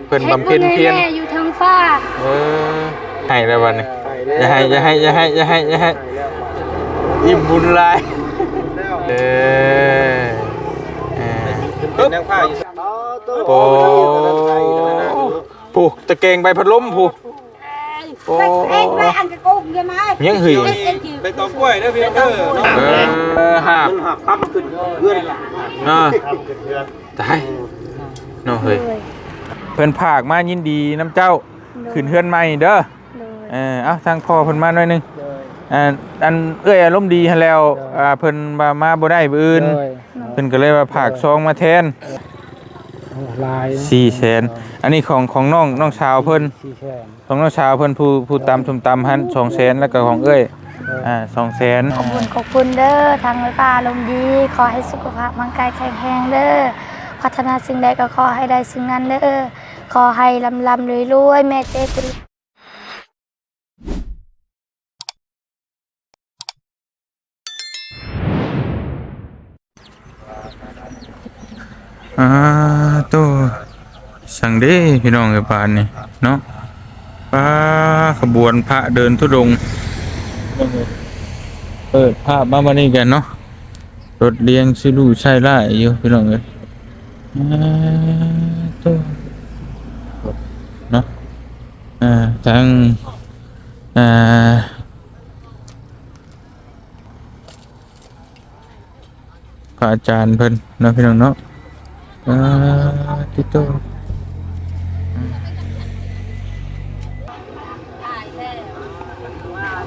เพิ่นบำเพ็ญเพียรอยู่ทางฟ้าเออให้แล้ววันนี้อย่าให้อิ่มบุญหลายเออเป็นนางฟ้าอยู่โอ้ผู้ตะเกงใบพัดลมผู้โอ้ยังหือไปตอกกล้วยเด้อพี่น้องหาบครับขึ้นเพื่อนตายเนาะเฮ้ยเพิ่นภาคมายินดีน้ำเจ้าขึ้นเฮือนใหม่เด้อเอาทางพ่อเพิ่นมาหน่อยนึงอันอารมณ์ดีหั่นแล้วเพิ่นมาบ่ได้มื้ออื่นเพิ่นก็เลยว่าภาคซองมาแทน400,000อันนี้ของน้องชาวเพิ่นของน้องชาวเพิ่นผู้ตำส้มตำหั่น200,000แล้วก็ของ200,000ขอบคุณเด้อทางป้าลมดีขอให้สุขภาพร่างกายแข็งแรงเด้อพัฒนาสิ่งใดก็ขอให้ได้สิ่งนั้นเด้อขอให้ลำรวยแม่เจ๊ตุลตัวสั่งเด้พี่น้องกับปานนี่เนาะป้าขบวนพระเดินธุดงค์เปิดภาพมาวันนี้กันเนาะรถเลี้ยงซิลูใช่ไล่อยู่พี่น้องเลยตัวเนาะทั้งพระอาจารย์เพิ่นเนาะพี่น้องเนาะที่โต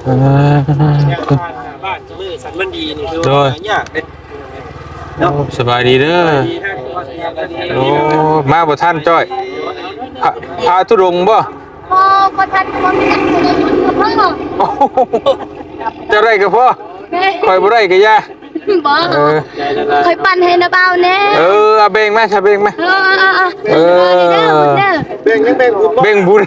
บ้านจะมือสันมันดีนี่คือว่าเนี่ยสบายดีเด้อโอ้มาบ่ท่านจ้อยพาทุรงบ่พ่อท่านพ่อไม่ได้กับพ่อจะไรกับพ่อคอยบ่ไรกับย่าบ่คอยปั่นให้นะเบาแน่เอาเบ่งมาชะเบ่งมาเบ่งบุญ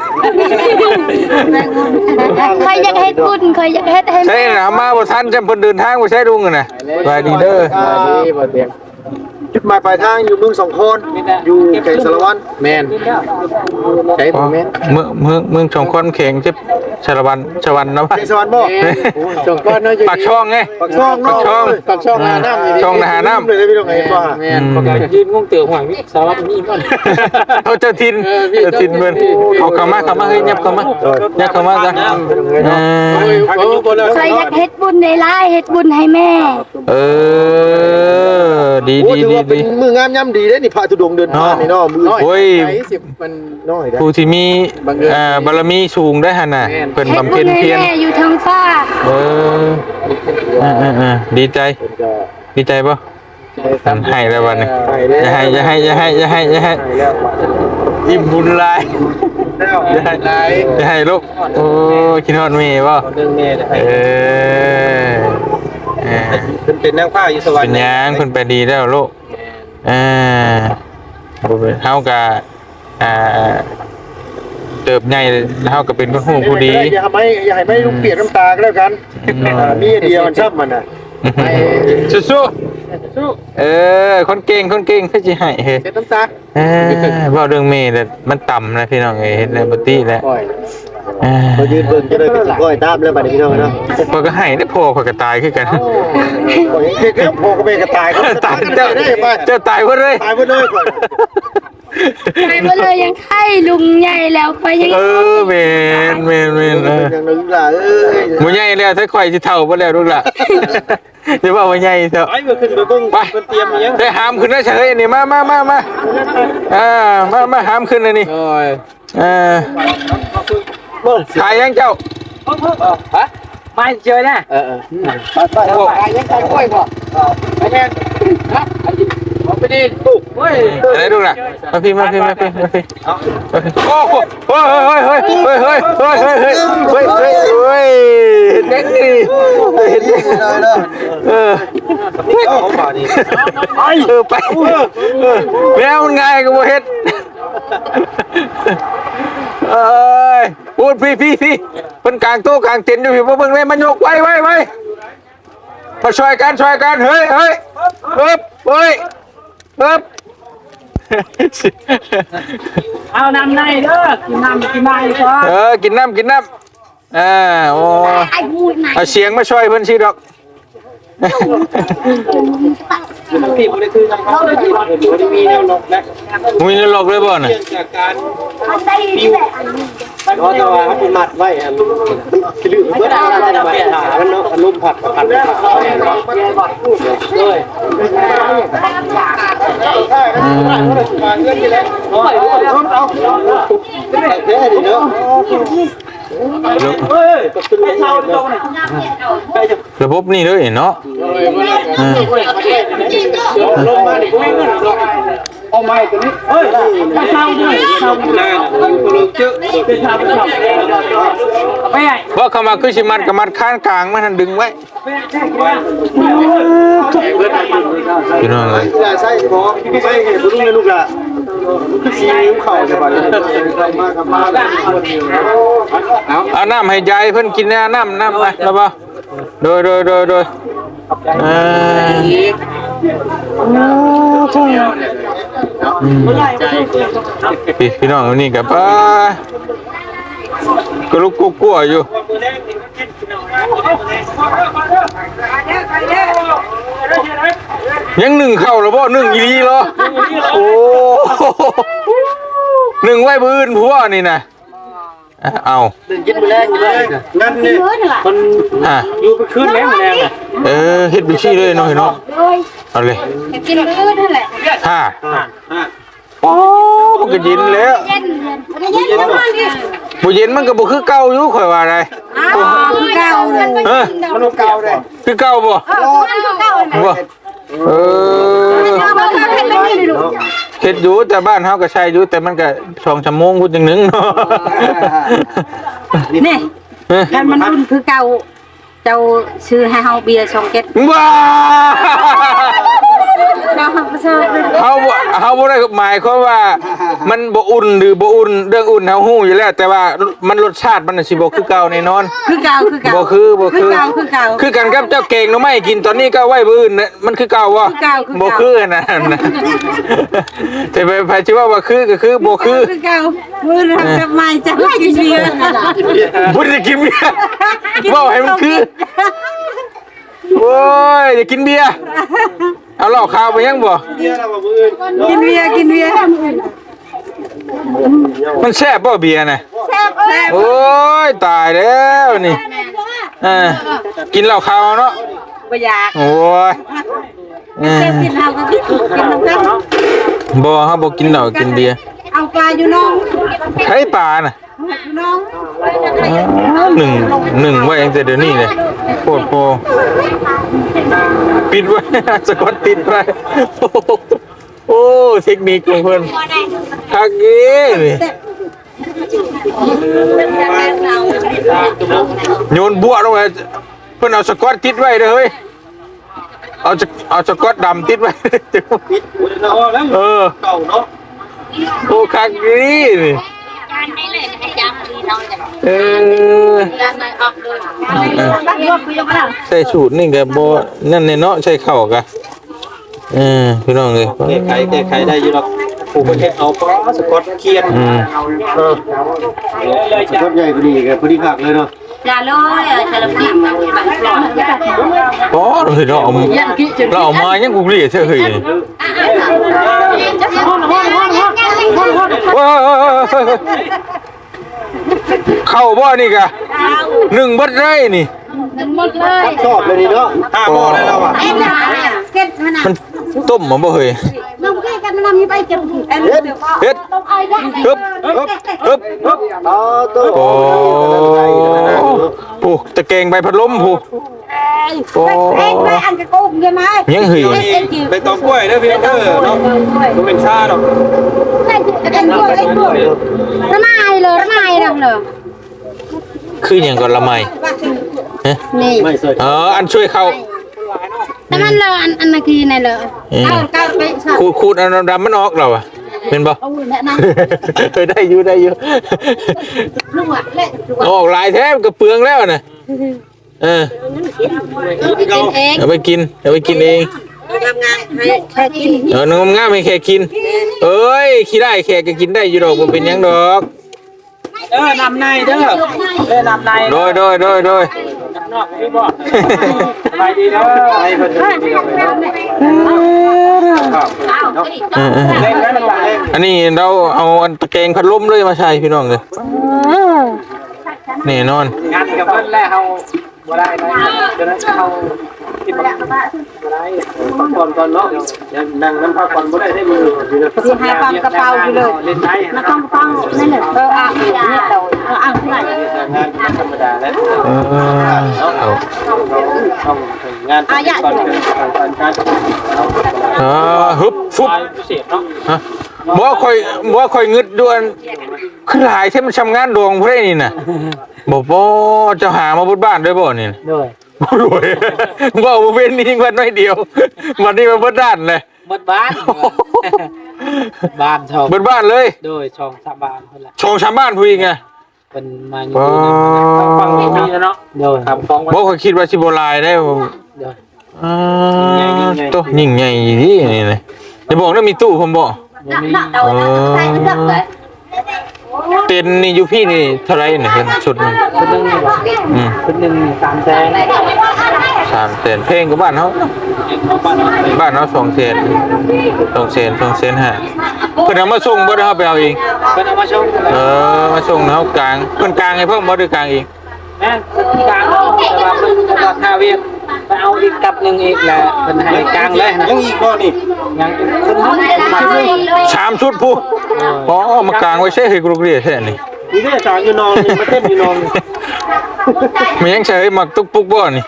ใครอยากเฮ็ดบุญใครอยากเฮ็ดให้ใช่นะมาบ่ทันจำเพิ่นเดินทางบ่ใช่ดุงน่ะสบายดีเด้อจุดหมายปลายทางอยู่เมืองสองคนอยู่เขตสารวัตรแมนใช่ผมแมนเมืองสองคนเข่งที่ชลวันชวันนะเขตสารวัตรบ่สองคนปากช่องไงปากช่องหาน้ำช่องหาน้ำเลยพี่น้องเห็นป่ะแมนประกาศยืนงงเตี๋ยวหวังสารวัตรนี่มันเขาเจ้าทินเมืองเขาเข้ามาเฮ้ยยับเข้ามาจ้ะใครอยากเฮ็ดบุญในร้านเฮ็ดบุญให้แม่ดีเป็นมืองามย่ำดีได้นี่พระธุดงค์เดินทางนี่เนาะมือโอ้ยมันน้อยผู้ที่มีบารมีสูงได้หั่นน่ะเพิ่นบำเพ็ญเพียรอยู่ทางฟ้าดีใจป่ะให้แล้ววันนี้อย่าให้อิ่มบุญหลายอย่าให้ลูกโอ้คิดฮอดแม่บ่เป็นนางฟ้าอยู่สวรรค์เป็นยังเพิ่นไปดีแล้วลูกเฮาก็เติบใหญ่เฮาก็เป็นคนฮู้ผู้ดีอย่าให้ไม่ลูกเปียกน้ำตาก็แล้วกันมีเดียวมันชอบมันน่ะสู้คนเก่งคือสิให้เฮ็ดน้ำตาเว้าเรื่องแม่น่ะมันต่ำนะพี่น้องเอ้ยเฮ็ดแล้วบ่ติแล้วพอยืนเบิ่งจะได้ก็ก้อยตามแล้วบัดนี้พี่น้องเนาะพอก็ให้ได้พ่อก็ตายคือกันเฮ็ดแล้วพ่อก็เป็นก็ตายตายเจ้าตายเพิ่นเลยตายเพิ่นเลยไปมาเลยยังไข้ลุงใหญ่แล้วไปยังแม่นยังนึกล่ะบ่ใหญ่แล้วถ้าข่อยสิเฒ่าบ่แล้วลูกล่ะจะว่าบ่ใหญ่เถอะไปเบิ่งขึ้นไปเบิ่งไปเตรียมอีหยังได้หามขึ้นได้เฉยนี่มามาหามขึ้นเลยนี่ถ่ายยังเจ้าฮะมาเจอนะไปยังกันกล้วยบ่ไปแม่นฮะไปดิปุ๊บเฮ้ยอะไรดูล่ะมาพี่โอ้โหเด็กดีเห็นเลยนะเขาป่านี่ไปแมวมันง่ายกับเฮ็ดพูดพี่เป็นกลางโต๊ะกลางเต็นท์อยู่พี่เบิ่งเลยมันยกไว้มาช่วยกันเฮ้ย เอาน้ำในเด้อกินน้ำกินในก่อน กินน้ำโอ้เอาเสียงมาช่วยเพิ่นสิดอก ปีบริคือเขาเลยที่มีแนวนกนะ มีนรกเลยบ่น่ะ จากการ เพราะว่าเขาเป็นมัดไว้คือลืมเมื่อได้เราไปหามันเนาะลุ่มผัดผัดเลยแค่นี้เนาะ ระบบนี่เลยเนาะ ลงมาดิกูไม่เงินหรอกเอาไม้ตัวนี้เฮ้ยไม่เศร้าด้วยเศร้าเลยลูกเจ้าเป็นชาวเป็นชาวไม่ใหญ่ ว่าเข้ามาคือสิมัดกับมัดข้างกลางมันดึงไว้พี่น้องเลย ใช่พอใช่เห็นลูกเลยลูกละซีอิ๊วเข่าจะไปมากับมาเอาน้ำให้ยายเพิ่นกินน้ำไปแล้วป่ะโดยพี่น้องนี่กับป้ากลุกกลัวอยู่ยังหนึ่งเข้าหรือบ่หนึ่งอีลีเหรอโอ้หนึ่งไว้บื้นผัวนี่นะเอากินไปแล้วนั่นนี่คนอยู่ไปคืนแล้วแรงเฮ็ดบิชี่เลยเนาะเนาะเอาเลย กินมื้อนั่นแหละ โอ้มันก็เย็นแล้ว เย็นแล้วมันดิ บ่เย็นมันก็บ่คือเก่าอยู่ข่อยว่าได้ เก่าเลย มันเก่าเลย คือเก่าบ่ มันเก่าเลย บ่เฮ็ดอยู่แต่บ้านเฮาก็ใช้อยู่แต่มันก็2 ชั่วโมงพูดจังนึงเนาะ นี่ท่านมันรุ่นคือเก่าเจ้าซื้อให้เฮาเบียร์2 เก็ด ว้า เราทำประชาชน เฮาบ่ได้หมายความว่ามันบ่อุ่นหรือบ่อุ่นเรื่องอุ่นเฮาฮู้อยู่แล้วแต่ว่ามันรสชาติมันสิบ่คือเก่าแน่นอน คือเก่า บ่คือ คือเก่าคือกันกับเจ้าเก่งหน่อไม้กินตอนนี้ก็ไว้มื้ออื่นน่ะมันคือเก่าบ่ คือเก่า บ่คือนะแต่ไปสิว่าคือก็คือบ่คือ คือเก่ามื้อทำกับไม้จะกินเบียร์ บ่ได้กินเบียร์เว้าให้มันคือโอ้ยอย่ากินเบียร์เอาเหล้าขาวไปยังบ่ กินเบียร์มันแซ่บบ่เบียร์น่ะ แซ่บ โอ้ยตายแล้วนี่กินเหล้าขาวเนาะ บ่อยาก โอ้ย กินเฮาก็กินน้ำกัน บ่เฮาบ่กินเหล้ากินเบียร์ เอาปลาอยู่น้อง ไข่ปลาน่ะ อยู่น้อง หนึ่งไว้ตั้งแต่เดี๋ยวนี้เลยโคตรโปปิดไว้ สกอตติดไว้โอ้เทคนิคของเพิ่นฮักเอ้นี่โยนบัวลงไปเพิ่นเอาสกอตติดไว้เด้อเฮ้ยเอาสกอตดำติดไว้เออโอ้คักนี่นี่ใส่สูตรนี่กับโบนั่นเนี่ยเนาะใส่เข่ากะพี่น้องเลยแก้ไขได้อยู่หรอกผูกประเทศเอาสกอตเคียนสกอตใหญ่พอดีพอดีหักเลยเนาะ อย่าเลยฉลามกินบางปลอด อ๋อเฮ้ยเราเอามายังกูเรียกเฉยว้าเข้าบ่นี่กะหนึ่งบัดไรนี่ หมดเลย ชอบเลยนี่เนาะ5 หม้อได้แล้วอ่ะ เก็ดขนาด มันต้มมันบ่เฮ้ย น้องแก้กันมันมีไปเก็บเฮ็ดฮึบฮึบโอ้ตะแกงใบพัดลมผู้โอ้ ไปอันกระกุกใช่ไหม ยังเฮ้ย ใบตองกล้วยเด้อพี่เด้อเนาะมันเป็นชาดอก ระไม้เลยระไม้ดังเลย คืออย่างก่อนละไม นี่ อันช่วยเขา แต่มันเลยอันนั้นคือในเลย คูดอันดำมันออกเราอะเป็นบ่เคยได้อยู่ออกหลายแท้กับเปลืองแล้วนะ กินเอง เอาไปกินเอง งามๆให้แค่กิน น้องงามให้แขกกินเอ้ยขี้ได้แขกก็กินได้อยู่ดอกบ่เป็นหยังดอก นำในเด้อนำใน โดย นอกไม่บอกสบายดีเด้อให้เพิ่นดีอันนี้เราเอาอันตะแกรงพัดลมเลยมาใช้พี่น้องเลยนี่นอน งานกับเพิ่นแล้วเฮาบ่ได้เดี๋ยวนั้นเฮาคิดบ่ได้ก่อนเนาะยังนั่งน้ำพักก่อนบ่ได้ได้มืออยู่เด้อ สิให้ฟังกระเป๋าอยู่เลย เล่นได้ มันต้องฟังนั่นแหละอ่างนี่เราอ่างที่ไหน งานธรรมดาแล้วเอา งานก่อนฮึบฟุบ พิเศษเนาะ ฮะบ่ค่อยงึดด่วนคือหลายที่มันทำงานดวงพุ่นนี่น่ะบ่จะหามาบุดบ้านด้วยบ่นี่ ด้วย บ่รวยบ่เว้นนี่วันน้อยเดียววันนี้มาเบิดด้านเลย หมดบ้านบ้านชอง เบิดบ้านเลย โดยชองสาบานเพิ่นละ ชงชาวบ้านผู้อีกไง เป็นมาอยู่ฟังที่นี่เนาะโดยครับฟ้อง บ่ค่อยคิดว่าสิบ่ลายได้ โดย ตัวยิ่งใหญ่นี่เลยจะบอกว่ามีตู้ผมบอกเต็นนี่อยู่พี่นี่เท่าไรเนี่ยเห็นชุดนึง คนนึงคนนึง300,000 300,000เพลงกับบ้านเขาบ้านเขา200,000เพิ่นเอามาส่งบ่ได้เฮาไปเอาเอง เพิ่นเอามาชง มาส่งเฮากลางเพิ่นกลางให้เพิ่นบ่ได้กลางเอง แม่กลางแต่ว่าเพิ่นราคาเวียดไปเอาอีกกับนึงอีกแหละเพิ่นให้กลางเลยนะยังอีกบ่นี่ยังคน3ชุดผู้มากลางไว้ใช่ให้กรุกเรียแท้นี่ นี่ได้จางอยู่นองนี่มาเต้นอยู่นอง มียังใช้มักตุกปุกบ่นี่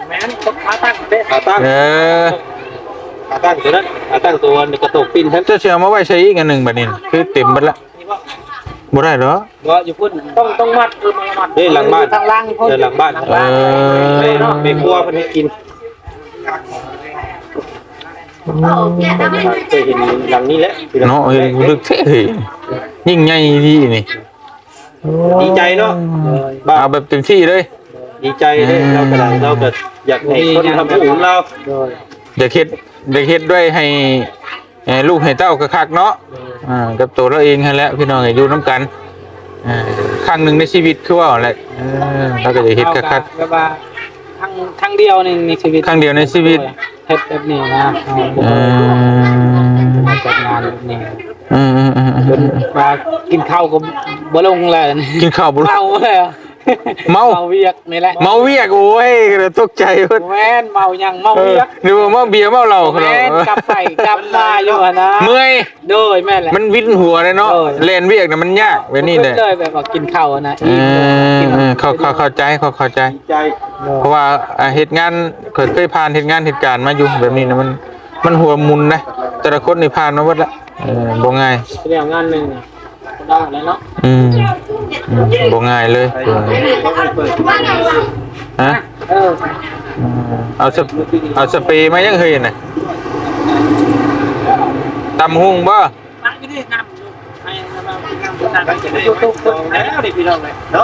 แม่นต้องขาตั้งเด้ขาตั้ง ขาตั้งตัวนั้นขาตั้งตัวในกระตกปิ้น จะเชื่อมาไว้ใช้อีกอันหนึ่งบัดนี้คือเต็มบัดละบ่ได้เหรอ ก็อยู่พุ่นต้องมัดคือมัดนี่หลังบ้านทางล่างพุ่นหลังบ้านไปครัวเพิ่นให้กินเคยเห็นหลังนี้แหละ เนาะลึกเท่ยิ่งใหญ่ดีนี่ ดีใจเนาะ เอาแบบเต็มที่เลย ดีใจเลยเราก็อยากให้คนทำผู้ของเราอยากเฮ็ดด้วยให้ลูกให้เต้าคักๆเนาะกับตัวเราเองนั่นแหละพี่น้องให้อยู่นำกันครั้งหนึ่งในชีวิตคือว่าแหละเราก็จะเฮ็ดคักๆแบบว่าครั้งเดียวในชีวิตครั้งเดียวในชีวิตเฮ็ดแบบนี้นะจัดงานแบบนี้มากินข้าวก็บ่ลงแล้ว กินข้าวบ่ลง เมาแล้วเมาเวียกนี่แหละเมาเวียกโอ้ยตกใจเพิ่นแม่นเมายังเมาเวียกหรือว่าเมาเบียร์เมาเหล้าแม่นกลับไปกลับมาอยู่นะเมื่อยโดยแม่แหละมันวินหัวเลยเนาะเล่นเวียกน่ะมันยากแบบนี้เลยเลยแบบว่ากินข้าวนะเข้าใจเพราะว่าเหตุงานเคยผ่านเหตุงานเหตุการณ์มาอยู่แบบนี้นะมันหัวมุนนะแต่ละคนนี่ผ่านมาหมดละบ่ง่ายเรื่องงานนึงได้แล้วเนาะบ่ง่ายเลยฮะเอาสเปรย์มายังเฮยน่ะตำหุ่งบ่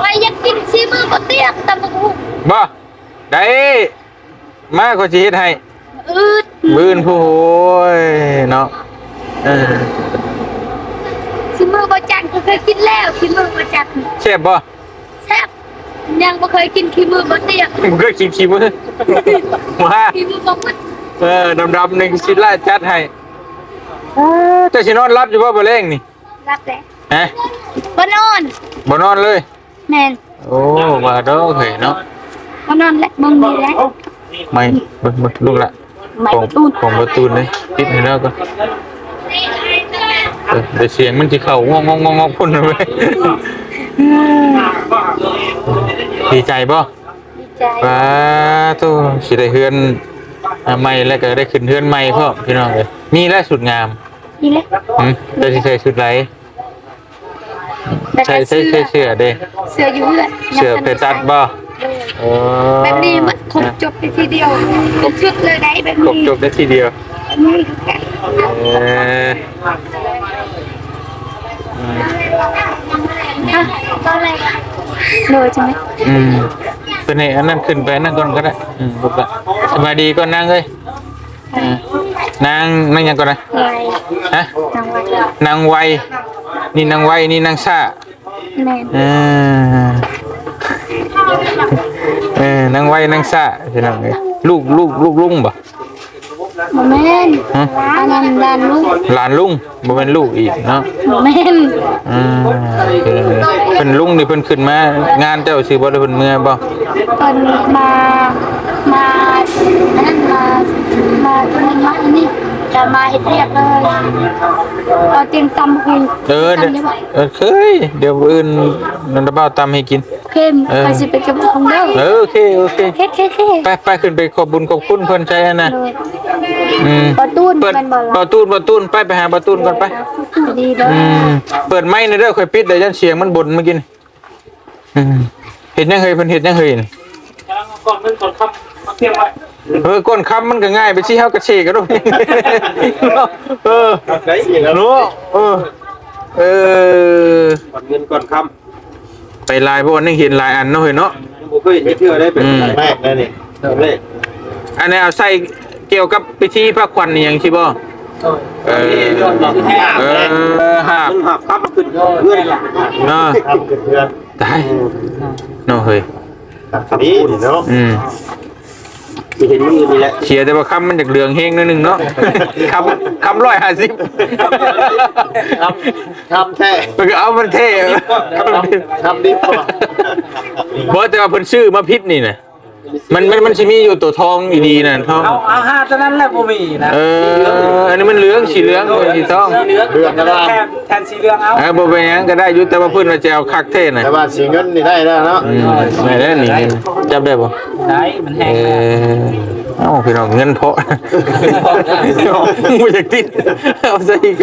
ไปอยากกินซีมือบ่เตียกตำบักหุ่งบ่ได้มาก็สิเฮ็ดให้บื้นผู้โหยเนาะซีมือบ่จันก็เคยกินแล้วซีมือบ่จันแซ่บบ่แซ่บยังบ่เคยกินขี้มือบ่เตียกบ่เคยกินขี้มือมาขี้มือบ่มุดดำๆนึงสิล่าจัดให้จะสินอนรับอยู่บ่บ่แรงนี่รับแล้วฮะบ่นอนเลยแม่นโอ้ว่าดอกเฮ้ยเนาะบ่นอนแล้วมึงนี่แหละไม่ลูกละของประตูเลยปิดให้แล้วก็เดี๋ยวเสียงมันจะเข้างงพุ่นเลยดีใจป่ะดีใจป้าตัวสิได้เฮือนใหม่แล้วก็ได้ขึ้นเฮือนใหม่พ่อพี่น้องเลยมีแล้วสุดงามนี่แหละจะใส่ชุดไรใส่เสื้อเด้เสื้ออยู่เสื้อไปตัดบ่แบบนี้มันครบจบในทีเดียวครบชุดเลยได้แบบนี้ครบจบได้ทีเดียวตอนแรกเลยใช่ไหมเป็นไงอันนั้นขึ้นไปนั่งก่อนก็ได้บุกละสบายดีก่อนนั่งเลย นางยังก่อนนะ ไว ฮะ นางไว นางไวนี่นางซ่า แม่น นางไว้นางสะใช่ไหมลูกลุงบ่ บ่แม่นอันนั้นด้านลูก หลานลุงบ่เป็นลูกอีกเนาะ บ่แม่น เป็นลุงนี่เพิ่นขึ้นมางานเจ้าสิบ่ได้เพิ่นเมื่อบ่ เพิ่นมาอันนั้นมาตรงนี้มาอันนี้จะมาเฮ็ดเรียกเลยเอาเตียงตำหูเคยเดี๋ยวอื่นนันตะเบ้าตำให้กิน เข้มใครสิไปเก็บของเด้อ โอเค เค้ไปขึ้นไปขอบบุญขอบคุณเพิ่นใจนะ ประตูนมันบ่ล่ะ ประตูนไปหาประตูนก่อนไป ดีเด้อ เปิดไม้ในเด้อค่อยปิดเดี๋ยวยันเสียงมันบ่นเมื่อกี้เห็นยังเฮยเพิ่นเห็นยังเฮย ก่อนครับเที่ยงไว้ ก้นคำมันก็ง่ายไปชี้เฮากระเชกกันด้วยได้อีกแล้ว รู้ก่อนเงินก่อนค ไปลายเพราะว่านึงเห็นลายอันเนาะเฮ้ยเนาะ ำผมเคยเห็นเชื่อได้เป็นแรกนั่นนี่แรก อันนี้เอาใส่เกี่ยวกับพิธีพระควันนี่ยังชิบ่หาบ มันหักครับขึ้นเพื่อนล่ะ เนาะ ครับขึ้นเพื่อน ตายเนาะเฮ้ย นี่เนาะที่เห็นมือนี่แหละ เชียร์แต่ว่าคำมันจากเหลืองเฮงนิดนึงเนาะคำ150ทำแท้ มันก็เอามันเท่ ทำดีกว่า บ่แต่ว่าเพิ่นชื่อมาพิษนี่น่ะมันสิมีอยู่ตัวทองดีๆน่ะทอง เอาห้าเท่านั้นแหละบ่มีนะ อันนี้มันเหลืองสีเหลืองสีทอง เหลืองแทนสีเหลืองเอา บ่เป็นหยังก็ได้อยู่แต่ว่าเพิ่นว่าจะเอาคักเท่น่ะ แต่ว่าสีเงินนี่ได้แล้วเนาะ ได้แล้วนี่จับได้บ่ ได้มันแห้ง เอ้าพี่น้องเงินเพาะบ่อยากติดเอาซะอีก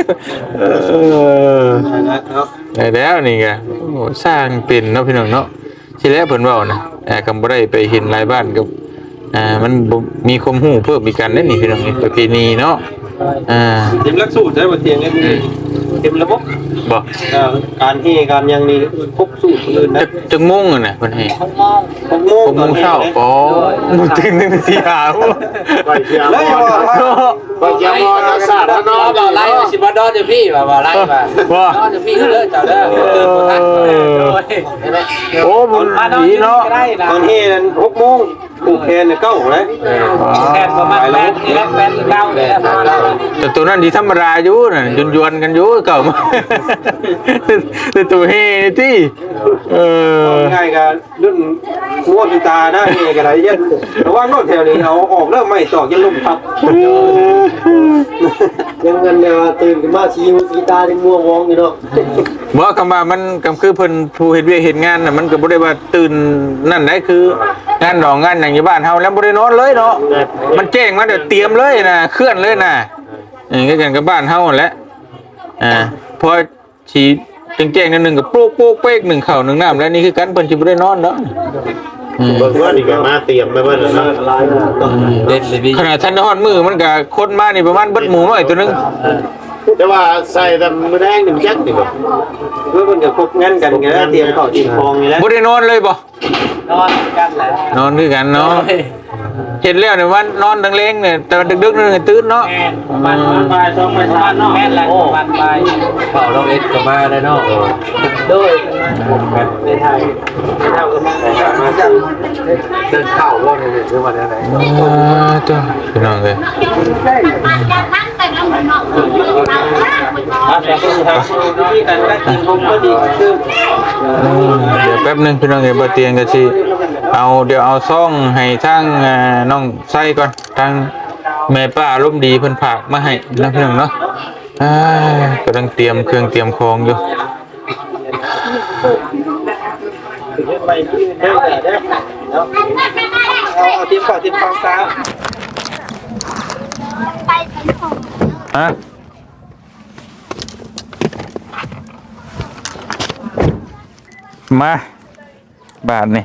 ได้แล้วนี่ก็โอ้สร้างเป็นเนาะพี่น้องเนาะสิแล้วเพิ่นเว้านะก็บ่ได้ไปเห็นหลายบ้านกับมันมีความรู้เพิ่มอีกกันเด้นี่พี่น้องนี่ประเพณีเนาะเต็มหลักสูตรได้บ่เตียงนี่เต็มระบบ บ่ การที่การยังนี่ครบสูตรอื่นนะ จังมงน่ะเพิ่นให้ 6 โมง 6 โมงเช้าอ๋อตื่น1 นาทีหา ไปเที่ยวไปเที่ยวรักษาแล้วเนาะ บ่ไล่สิบ่ดอจะพี่บ่ไล่บ่ดอจะพี่เด้อเจ้าเด้อตื่นบ่ทัน โอ้บุญดีเนาะ ตอนที่นั้น6 โมงผูกแขนเนี่ยเก้าเลย แทนประมาณ8นี่แหละ8 9นี่แหละประมาณนั้น แต่ตัวนั้นดีธรรมดาอยู่น่ะยวนๆกันอยู่เก่ามาแต่ตัวเฮที่ง่ายกันรุ่นหัวพิตาหน้าเอกอะไรเยอะแต่ว่าโน่นแถวนี้เอาออกเริ่มไม่ตอกยังลมพับยังเงินเนี่ยตื่นขึ้นมาชีหูสีตาที่ม่วงวองอยู่เนาะ บ่คำว่ามันก็คือเพิ่นผู้เฮ็ดเวียกเฮ็ดงานน่ะมันก็บ่ได้ว่าตื่นนั่นได้คืองานดอกงานหยังอยู่บ้านเฮาแล้วบ่ได้นอนเลยเนาะมันแจ้งมาเดี๋ยวเตรียมเลยนะเคลื่อนเลยนะคือกันกับบ้านเฮานั่นแหละพอสิแจ้งๆนิดนึงก็โป๊กๆเป๊กหนึ่งข้าวหนึ่งน้ำแล้วนี่คือกันเพิ่นสิบ่ได้นอนเนาะ เบิ่งว่านี่ก็มาเตรียมไปเบิ่งแล้วเนาะ เด็ดเลยพี่ ขนาดท่านนอนมือมันก็คนมานี่ประมาณเบิดหมู่น้อยตัวนึง แต่ว่าใส่แต่มือแดง1แจ็คนี่บ่เพื่อเพิ่นก็คบงั้นกันไงเตรียมข้าวจีนทองนี่แหละ บ่ได้นอนเลยบ่ นอนกันแหละ นอนคือกันเนาะเห็นแล้วเนี่ยว่านอนดังเลงเนี่ยแต่ดึกๆนึงตื่นเนาะ ประมาณบ่าย2บ่าย3เนาะแม่นแหละประมาณบ่ายเฝ้าน้องเอ็ดก็มาได้เนาะโดยในไทยเท่ากันมาเดินเข้าบ่นี่คือว่าได้ จ้าพี่น้องเลย ที่กันก็กินผมก็ดีคือ เดี๋ยวแป๊บนึงพี่น้องเอ๋ยบ่เตียงก็สิเดี๋ยวเอาซ่องให้ทางน้องไส้ก่อนทางแม่ป้าร่มดีเพิ่นฝากมาให้นะพี่น้องเนาะกำลังเตรียมเครื่องเตรียมของอยู่ ไปที่เด้อเด้อเนาะเอาทีมข้าวทีมฟองซา ฮะมาบาทนี่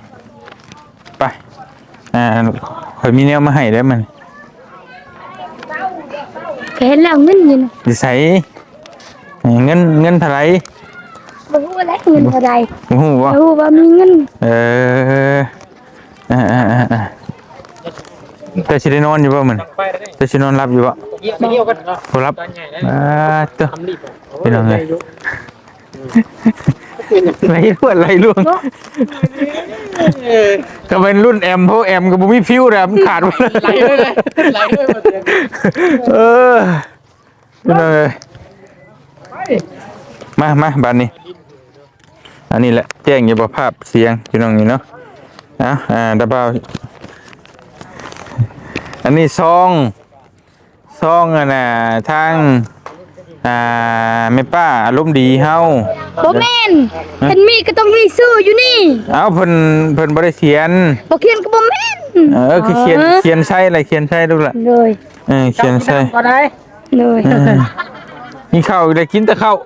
ไปข่อยมีแนวมาให้ได้มัน เห็นแล้วเงินอยู่นะ สิใส่เงินเท่าไหร่ บ่ฮู้ว่าเงินเท่าใด โอ้โห บ่ฮู้ว่ามีเงิน แต่สิได้นอนอยู่บ่มื้อนี้แต่สินอนหลับอยู่บ่ เยี่ยวกัน บ่หลับเด้อพี่น้องเอ้ยไหลลวดไหลล่วงก็เป็นรุ่นแอมเพราะแอมก็บ่มีฟิวแล้วมันขาดหมดเลยไหลเลยพี่น้องเอ้ยมาบัดนี้อันนี้แหละแจ้งอยู่บ่ภาพเสียงพี่น้องนี่เนาะดับเบิลอันนี้ซองน่ะทางแม่ป้าอารมณ์ดีเฮาบ่แม่นเพิ่นมีก็ต้องมีซื้ออยู่นี่เอ้าเพิ่นบ่ได้เขียนบ่เขียนก็บ่แม่นคือเขียนใช่อะไรเขียนใช่ลูกล่ะเลยเขียนใช่ก็ได้เลยมีข้าวได้กินแต่ข้าว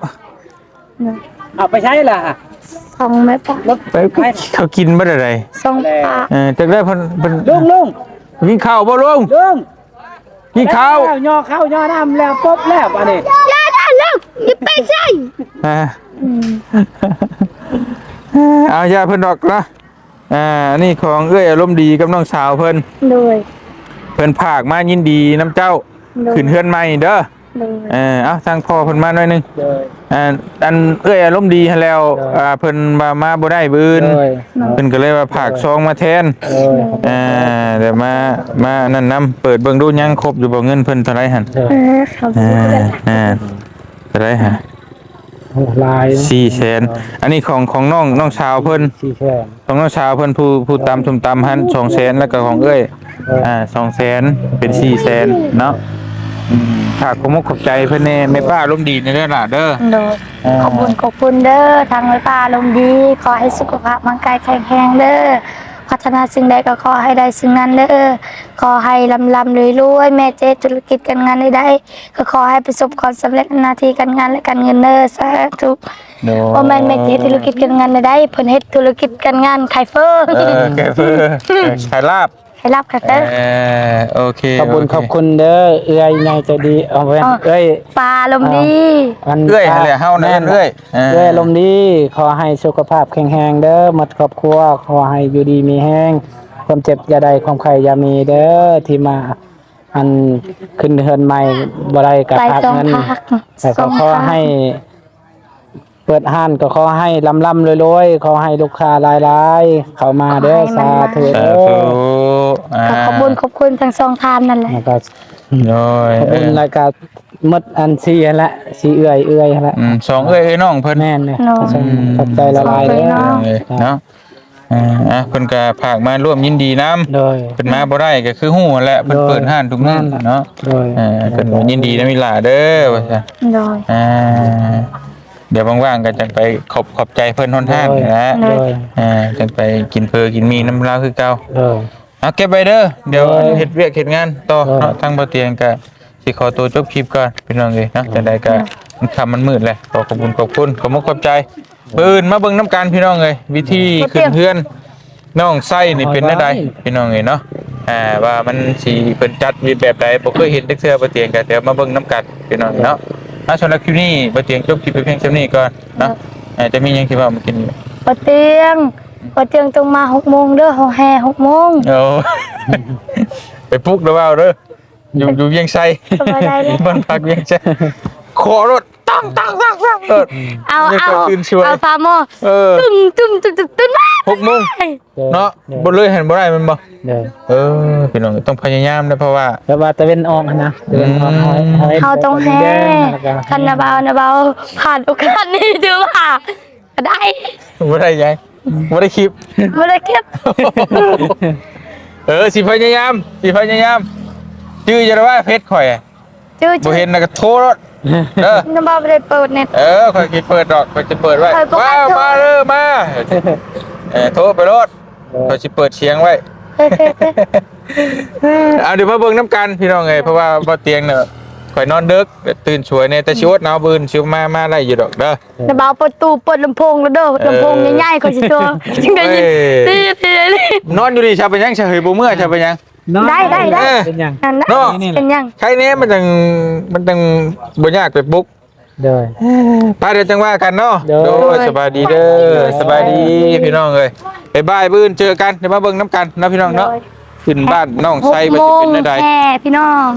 เอาไปใช้ล่ะสองแม่ป้าไปเขากินบ่ได้สองป้าจักได้เพิ่นลุงกินข้าวบ่ลุงกินข้าวย่อข้าวย่อน้ำแล้วปุ๊บแล้วอันนี้อย่าได้ลุงอย่าไปใส่เอาอย่าเพิ่นดอกนะอันนี้ของเอ้ยอารมณ์ดีกับน้องสาวเพิ่นเลยเพิ่นผากมายินดีน้ำเจ้าขึ้นเฮือนใหม่เด้อเอาทางพ่อเพิ่นมาหน่อยนึงอันเอ้ยอารมณ์ดีให้แล้วเพิ่นมาบ่ได้บื้นเพิ่นก็เลยว่าผากซองมาแทนเดี๋ยวมานั่นนำเปิดเบิ่งดูยังครบอยู่บ่เงินเพิ่นเท่าไหร่หั่นเท่าไหร่ฮะลาย400,000อันนี้ของน้องสาวเพิ่น400,000ของน้องสาวเพิ่นผู้ตำส้มตำหั่น200,000แล้วก็ของเอ้ย200,000เป็น400,000เนาะฝากขอบใจเพื่อนแม่ป้าลมดีในเรื่องหล่ะเด้อขอบคุณเด้อทางแม่ป้าลมดีขอให้สุขภาพร่างกายแข็งแรงเด้อพัฒนาสิ่งใดก็ขอให้ได้สิ่งนั้นเด้อขอให้ลำรวยแม่เจ๊ธุรกิจการงานได้ก็ขอให้ประสบความสำเร็จในหน้าที่การงานและการเงินเด้อสาธุว่าแม่เจ๊ธุรกิจการงานได้เพิ่นเฮ็ดธุรกิจการงานขายเฟอร์ขายลาบให้รับค่ะเด้อโอเคขอบคุณเด้อเอื้อยใหญ่ใจดีเอาไว้เอ้ยปลาลมดีเอื้อยแหละเฮานั่นเอื้อยลมดีขอให้สุขภาพแข็งแรงเด้อหมดครอบครัวขอให้อยู่ดีมีแห้งความเจ็บอย่าได้ความไข้อย่ามีเด้อที่มาอันขึ้นเฮือนใหม่บ่ได้กับพักเงินแต่ขอให้เปิดห้านก็ขอให้ลำรวยๆขอให้ลูกค้ารายๆเข้ามาเด้อสาธุขอบคุณทั้งสองทานนั่นแหละโอ้ยขอบคุณแล้วก็หมดอันซีละซีเอื้อยละ2เอ้ยน้องเพิ่นแม่นเลยขอบใจละลายเด้อเนาะเพิ่นก็ฝากมาร่วมยินดีนำเพิ่นมาบ่ได้ก็คือฮู้แหละเพิ่นเปิดห้านทุกมื้อเนาะเพิ่นยินดีนำอีหล่าเด้อว่าซั่นเดี๋ยวว่างๆก็จังไปขอบใจเพิ่นฮอนทางนะจังไปกินกินมีน้ำลาวคือเก่าเอาเก็บไว้เด้อเดี๋ยวเฮ็ดเวียกเฮ็ดงานต่อเนาะทางบ่เตียงก็สิขอตัวจบคลิปก่อนพี่น้องเอ้ยเนาะจังได๋ก็มันค่ำมันมืดแล้วขอบคุณขอบใจปืนมาเบิ่งน้ำกันพี่น้องเอ้ยวิธีขึ้นเฮือนน้องไส้นี่เป็นจังได๋พี่น้องเอ้ยเนาะว่ามันสิเพิ่นจัดแบบใดบ่เคยเห็นจักเทื่อบ่เตียงก็เดี๋ยวมาเบิ่งน้ำกันพี่น้องเนาะสำหรับคลิปนี้บ่เตียงจบคลิปเพียงเท่านี้ก่อนเนาะจะมีหยังที่ว่ามากินบ่เตียงต้องมา 6:00 นเด้อเฮาแห่ 6:00 นไปปลุกเด้อว่าเด้ออยู่เวียงไสบ้านพักเวียงไสขอรถตั้งเอาฟาร์มตึ้มมา 6:00 นเนาะบ่เลยเห็นบ่ได้มันบ่พี่น้องต้องพยายามนะเพราะว่าตะเว้นออกนะเฮาต้องแห่คันนาบาวผ่านโอกาสนี้ถือว่าได้บ่ได้ยายบ่ได้คลิปสิพยายามชื่อจะว่าเพชรข่อยบ่เห็นน่ะก็โทรรถนาบาวบ่ได้เปิดเน็ตข่อยคิดเปิดดอกข่อยจะเปิดไว้มาเด้อมาโทรไปรถข่อยสิเปิดเสียงไว้เดี๋ยวมาเบิ่งน้ำกันพี่น้องเอ้ยเพราะว่าบ่เตียงเนาะข่อยนอนดึกตื่นสวยในแต่ชิวหนาวบืนชิวมาได้อยู่ดอกเด้อนาบาวประตูเปิดลำโพงแล้วเด้อลำโพงใหญ่ๆข่อยสิตัวจึงได้ยินนอนอยู่นี่ชาเป็นยังชาเฮยบ่เมื่อชาเป็นยังได้เป็นยังเนาะเป็นยังใครเนี้ยมันจังบ่ยากไปปุ๊บไปเดี๋ยวจังว่ากันเนาะโดยสบายดีเด้อสบายดีพี่น้องเอ้ยบ๊ายบายบื้นเจอกันเดี๋ยวมาเบิ่งน้ำกันนะพี่น้องเนาะ ขึ้นบ้านน้องไซ 6 บ่ โม สิ ง เป็นได้ใด แห่พี่น้อง